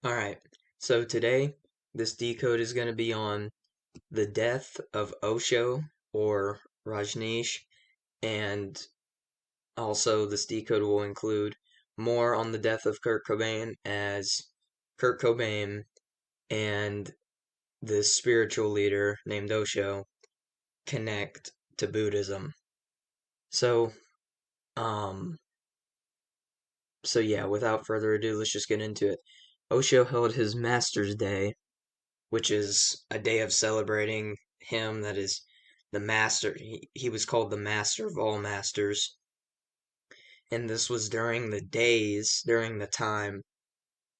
Alright, so today this decode is going to be on the death of Osho or Rajneesh, and also this decode will include more on the death of Kurt Cobain as Kurt Cobain and this spiritual leader named Osho connect to Buddhism. So, um, so yeah, without further ado, let's just get into it. Osho held his Master's Day, which is a day of celebrating him that is the master. He was called the master of all masters. And this was during the time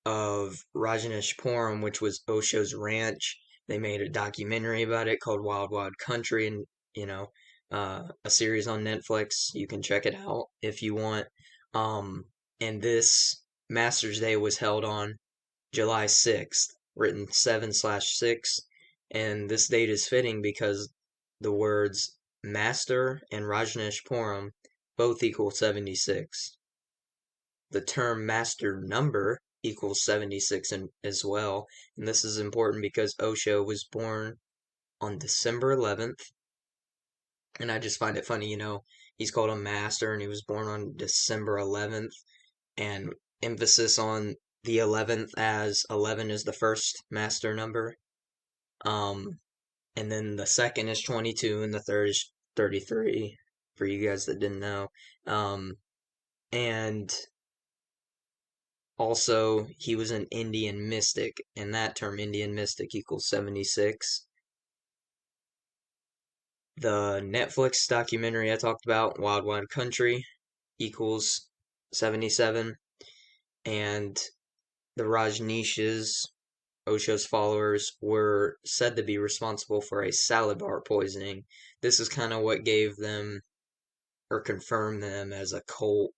of Rajneeshpuram, which was Osho's ranch. They made a documentary about it called Wild Wild Country, and you know, a series on Netflix. You can check it out if you want. Um, and this Masters Day was held on July 6th, written 7/6, and this date is fitting because the words master and Rajneeshpuram both equal 76. The term master number equals 76 as well, and this is important because Osho was born on December 11th, and I just find it funny, he's called a master and he was born on December 11th, and emphasis on the 11th as 11 is the first master number. Um, and then the second is 22 and the third is 33 for you guys that didn't know. And also he was an Indian mystic, and that term Indian mystic equals 76. The Netflix documentary I talked about, Wild Wild Country, equals 77. And the Rajneeshs, Osho's followers, were said to be responsible for a salad bar poisoning. This is kind of what gave them or confirmed them as a cult.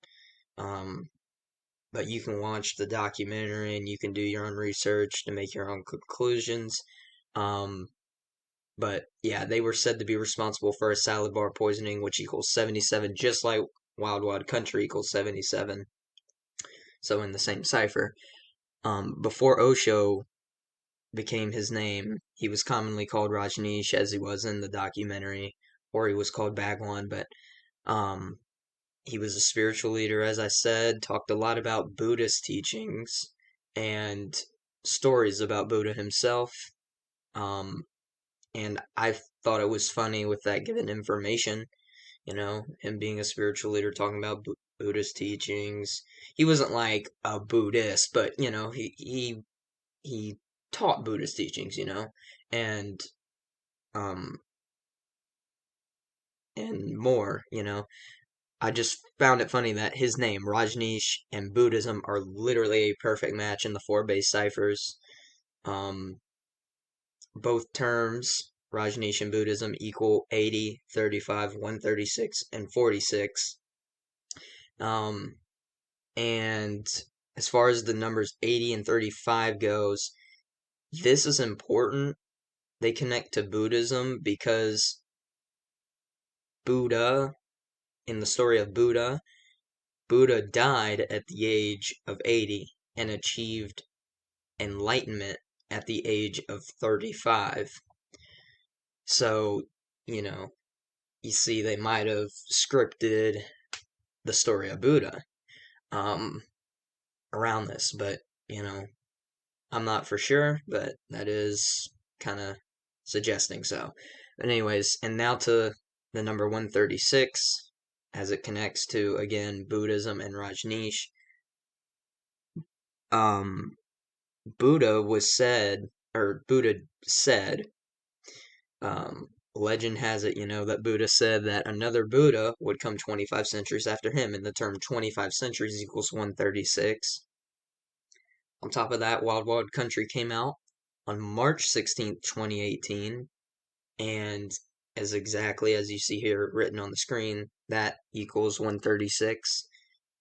Um, but you can watch the documentary and you can do your own research to make your own conclusions. Um, but yeah, they were said to be responsible for a salad bar poisoning, which equals 77, just like Wild Wild Country equals 77. So in the same cipher. Before Osho became his name, he was commonly called Rajneesh, as he was in the documentary, or he was called Bhagwan, but um, he was a spiritual leader, as I said, talked a lot about Buddhist teachings and stories about Buddha himself. Um, and I thought it was funny with that given information, him being a spiritual leader talking about Buddhist teachings. He wasn't like a Buddhist, but he taught Buddhist teachings, and um and more, I just found it funny that his name, Rajneesh, and Buddhism are literally a perfect match in the four base ciphers. Um, both terms, Rajneesh and Buddhism, equal 80, 35, 136, and 46. Um, and as far as the numbers 80 and 35 goes, this is important. They connect to Buddhism because Buddha, in the story of Buddha died at the age of 80 and achieved enlightenment at the age of 35. So, you know, you see, they might have scripted the story of Buddha um, around this, but, I'm not for sure, but that is kind of suggesting so. But anyways, and now to the number 136, as it connects to, again, Buddhism and Rajneesh. Um, Buddha said, legend has it, that Buddha said that another Buddha would come 25 centuries after him, and the term 25 centuries equals 136. On top of that, Wild Wild Country came out on March 16th, 2018, and as exactly as you see here written on the screen, that equals 136.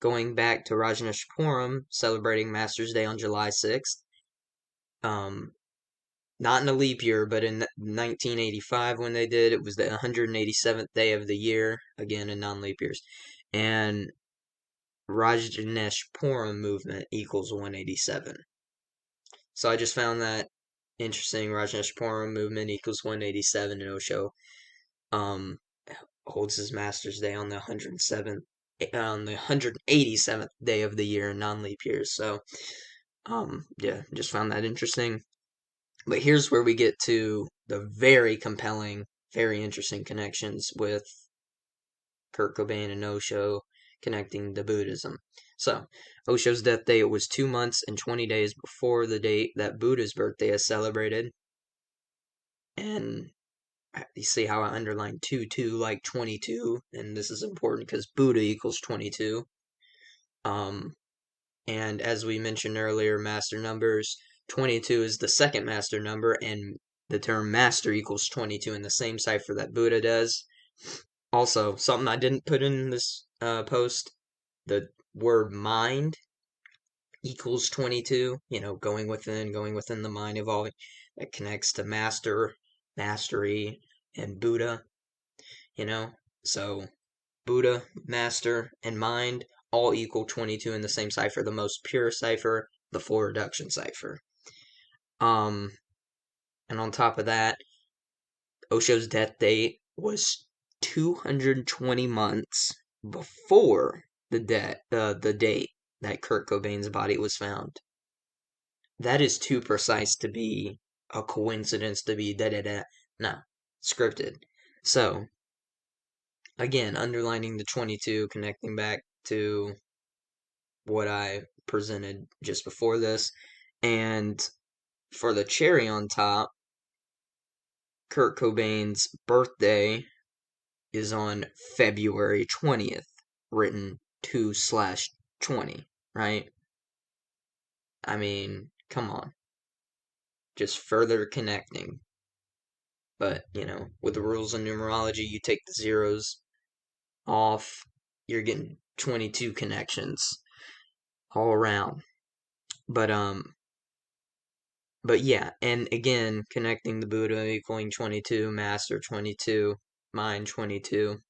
Going back to Rajneeshpuram, celebrating Masters Day on July 6th, not in a leap year, but in 1985 when they did, it was the 187th day of the year, again in non-leap years, and Rajneeshpuram movement equals 187. So I just found that interesting. Rajneeshpuram movement equals 187, and Osho um holds his Master's Day on the 187th day of the year, non-leap years. So yeah, just found that interesting. But here's where we get to the very compelling, very interesting connections with Kurt Cobain and Osho connecting to Buddhism. So, Osho's death date was 2 months and 20 days before the date that Buddha's birthday is celebrated. And you see how I underlined 2 like 22, and this is important because Buddha equals 22. And as we mentioned earlier, master numbers, 22 is the second master number, and the term master equals 22 in the same cipher that Buddha does. Also, something I didn't put in this post, the word mind equals 22, going within the mind, evolving. That connects to master, mastery, and Buddha, So Buddha, master, and mind all equal 22 in the same cipher, the most pure cipher, the full reduction cipher. And on top of that, Osho's death date was 220 months before the date that Kurt Cobain's body was found. That is too precise to be a coincidence, to be da-da-da. No, scripted. So, again, underlining the 22, connecting back to what I presented just before this. And for the cherry on top, Kurt Cobain's birthday is on February 20th, written 2/20, right? I mean, come on. Just further connecting. But, with the rules of numerology, you take the zeros off, you're getting 22 connections all around. But yeah, and again, connecting the Buddha equaling 22, Master 22, Mind 22.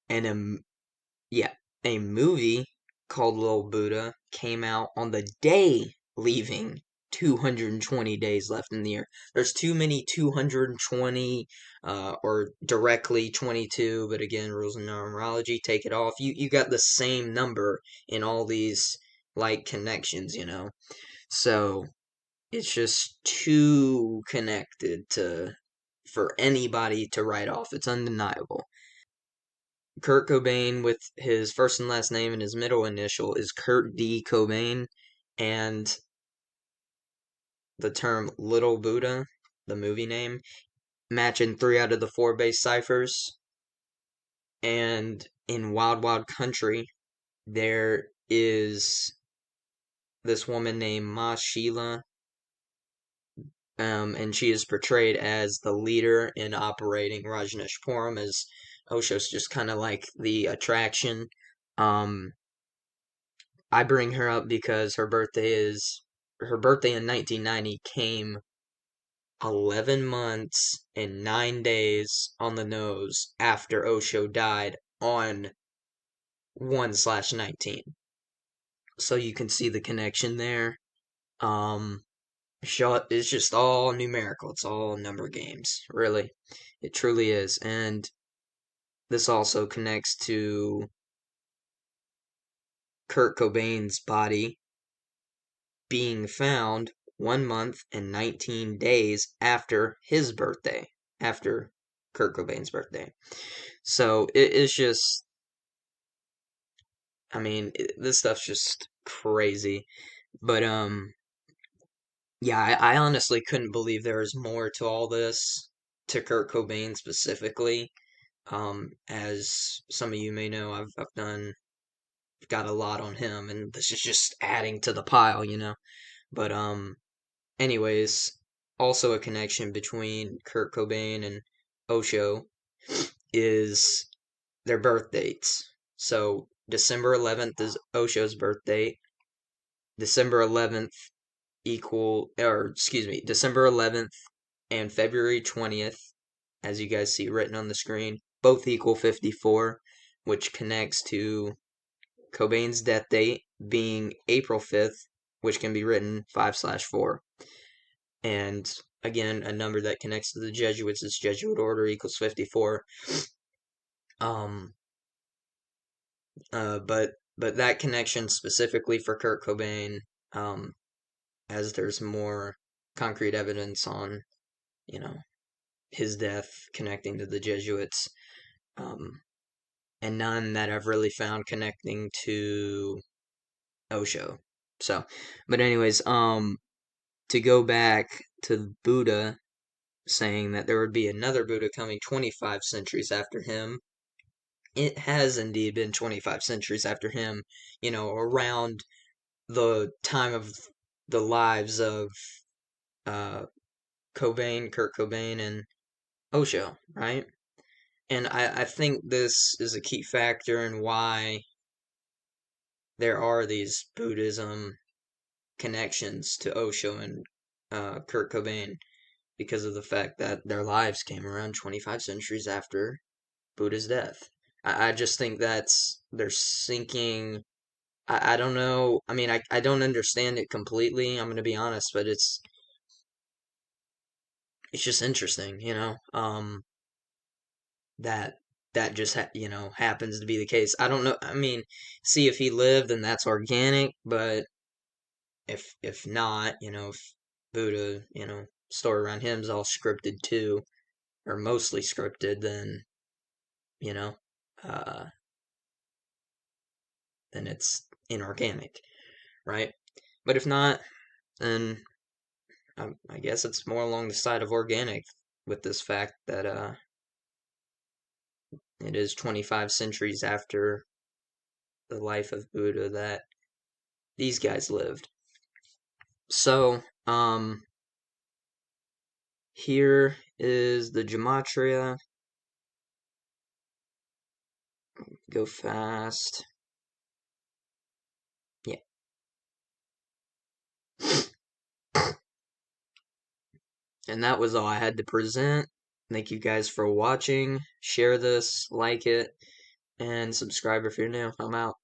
And a movie called Little Buddha came out on the day leaving 220 days left in the year. There's too many 220 or directly 22, but again, rules of numerology, take it off. You got the same number in all these connections, So it's just too connected for anybody to write off. It's undeniable. Kurt Cobain, with his first and last name and his middle initial, is Kurt D. Cobain, and the term Little Buddha, the movie name, matching 3 out of the 4 base ciphers. And in Wild Wild Country, there is this woman named Ma Sheila, and she is portrayed as the leader in operating Rajneeshpuram, as Osho's just kind of like the attraction. I bring her up because her birthday in 1990 came 11 months and 9 days on the nose after Osho died on 1/19. So you can see the connection there. It's just all numerical. It's all number games, really. It truly is. And this also connects to Kurt Cobain's body being found 1 month and 19 days after his birthday, after Kurt Cobain's birthday. So it is just, this stuff's just crazy. But yeah, I honestly couldn't believe there was more to all this, to Kurt Cobain specifically. As some of you may know, I've got a lot on him, and this is just adding to the pile, But anyways, also a connection between Kurt Cobain and Osho is their birth dates. So December 11th is Osho's birth date. December 11th December 11th and February 20th, as you guys see written on the screen, both equal 54, which connects to Cobain's death date being April 5th, which can be written 5/4. And again, a number that connects to the Jesuits is Jesuit order equals 54. Um, but that connection specifically for Kurt Cobain, as there's more concrete evidence on, you know, his death connecting to the Jesuits, and none that I've really found connecting to Osho. So, but anyways, to go back to Buddha saying that there would be another Buddha coming 25 centuries after him, it has indeed been 25 centuries after him, around the time of the lives of uh, Kurt Cobain, and Osho, right? And I think this is a key factor in why there are these Buddhism connections to Osho and Kurt Cobain, because of the fact that their lives came around 25 centuries after Buddha's death. I just think they're sinking. I don't know. I mean, I don't understand it completely. I'm going to be honest, but it's just interesting, that just happens to be the case. I don't know. I mean, see, if he lived, then that's organic, but if not, if Buddha, story around him is all scripted too, or mostly scripted, then you know, uh, then it's inorganic, right? But if not, then I guess it's more along the side of organic, with this fact that it is 25 centuries after the life of Buddha that these guys lived. So, here is the gematria. Go fast. Yeah. And that was all I had to present. Thank you guys for watching. Share this, like it, and subscribe if you're new. I'm out.